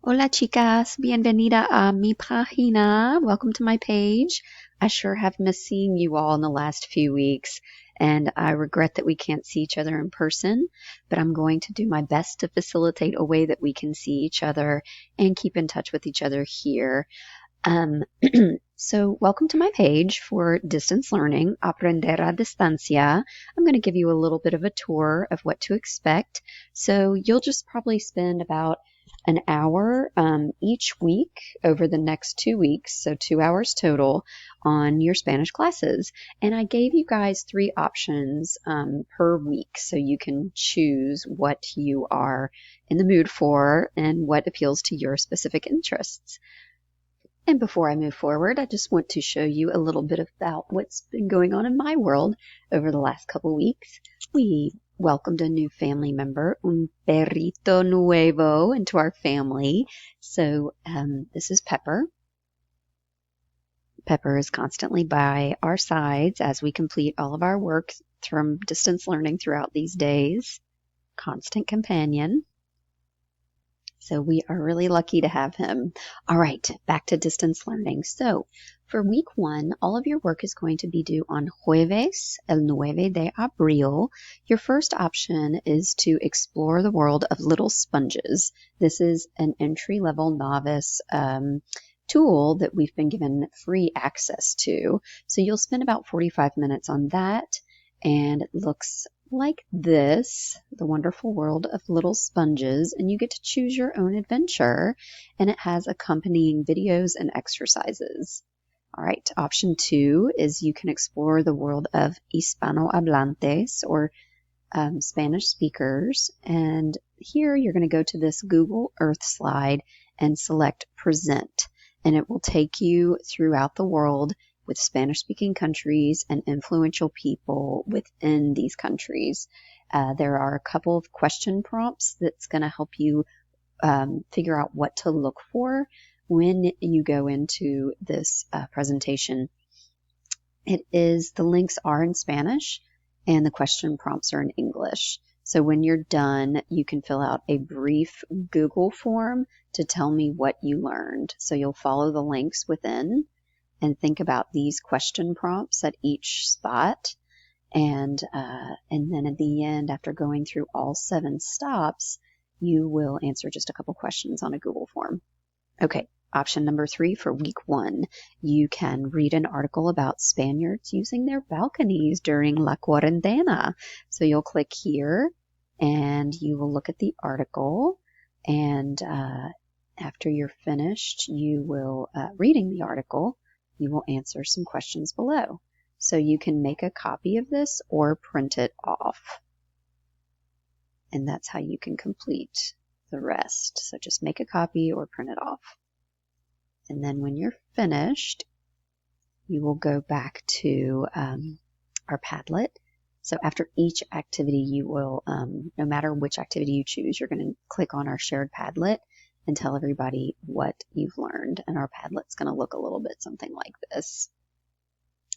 Hola chicas, bienvenida a mi página. Welcome to my page. I sure have missed seeing you all in the last few weeks, and I regret that we can't see each other in person, but I'm going to do my best to facilitate a way that we can see each other and keep in touch with each other here. Um, so welcome to my page for distance learning, Aprender a Distancia. I'm going to give you a little bit of a tour of what to expect. So you'll just probably spend about an hour each week over the next 2 weeks, so 2 hours total on your Spanish classes. And I gave you guys 3 options per week, so you can choose what you are in the mood for and what appeals to your specific interests. And before I move forward, I just want to show you a little bit about what's been going on in my world over the last couple weeks. We welcomed a new family member, un perrito nuevo, into our family. So this is Pepper. Pepper is constantly by our sides as we complete all of our work from distance learning throughout these days. Constant companion. So we are really lucky to have him. All right, back to distance learning. So for week 1, all of your work is going to be due on Jueves, el 9 de abril. Your first option is to explore the world of little sponges. This is an entry-level novice tool that we've been given free access to. So you'll spend about 45 minutes on that, and it looks like this, the wonderful world of little sponges, and you get to choose your own adventure, and it has accompanying videos and exercises. All right, option 2 is you can explore the world of hispanohablantes, or Spanish speakers, and here you're going to go to this Google Earth slide and select Present, and it will take you throughout the world with Spanish-speaking countries and influential people within these countries. There are a couple of question prompts that's going to help you figure out what to look for when you go into this presentation. The links are in Spanish and the question prompts are in English. So when you're done, you can fill out a brief Google form to tell me what you learned. So you'll follow the links within and think about these question prompts at each spot. And then at the end, after going through all 7 stops, you will answer just a couple questions on a Google form. Okay, option number 3 for week 1. You can read an article about Spaniards using their balconies during La Cuarentena. So you'll click here and you will look at the article, and after you're finished, you will reading the article, you will answer some questions below. So you can make a copy of this or print it off. And that's how you can complete the rest. So just make a copy or print it off. And then when you're finished, you will go back to our Padlet. So after each activity, you will, no matter which activity you choose, you're going to click on our shared Padlet and tell everybody what you've learned. And our Padlet's going to look a little bit something like this.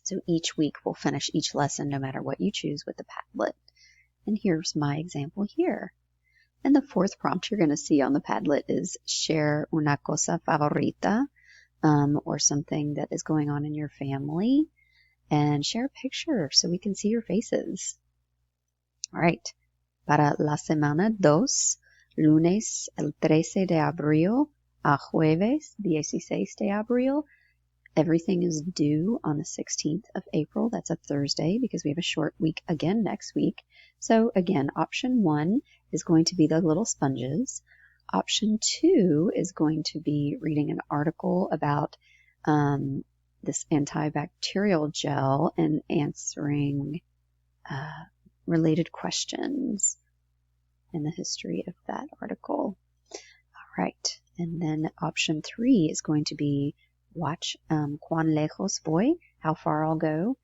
So each week we'll finish each lesson no matter what you choose with the Padlet. And here's my example here. And the 4th prompt you're going to see on the Padlet is share una cosa favorita, or something that is going on in your family, and share a picture so we can see your faces. All right. Para la semana 2, lunes el 13 de abril a jueves 16 de abril. Everything is due on the 16th of April. That's a Thursday because we have a short week again next week. So again, option 1 is going to be the little sponges. Option 2 is going to be reading an article about this antibacterial gel and answering related questions and the history of that article. All right. And then option 3 is going to be watch Cuán lejos voy, how far I'll go.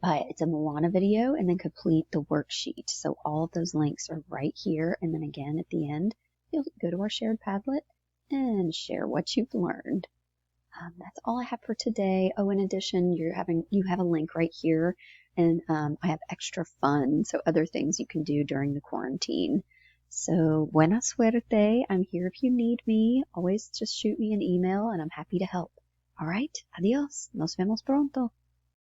It's a Moana video, and then complete the worksheet. So all of those links are right here. And then again, at the end, you'll go to our shared Padlet and share what you've learned. That's all I have for today. Oh, in addition, you have a link right here, and I have extra fun, so other things you can do during the quarantine. So, buena suerte. I'm here if you need me. Always just shoot me an email and I'm happy to help. All right, adios. Nos vemos pronto.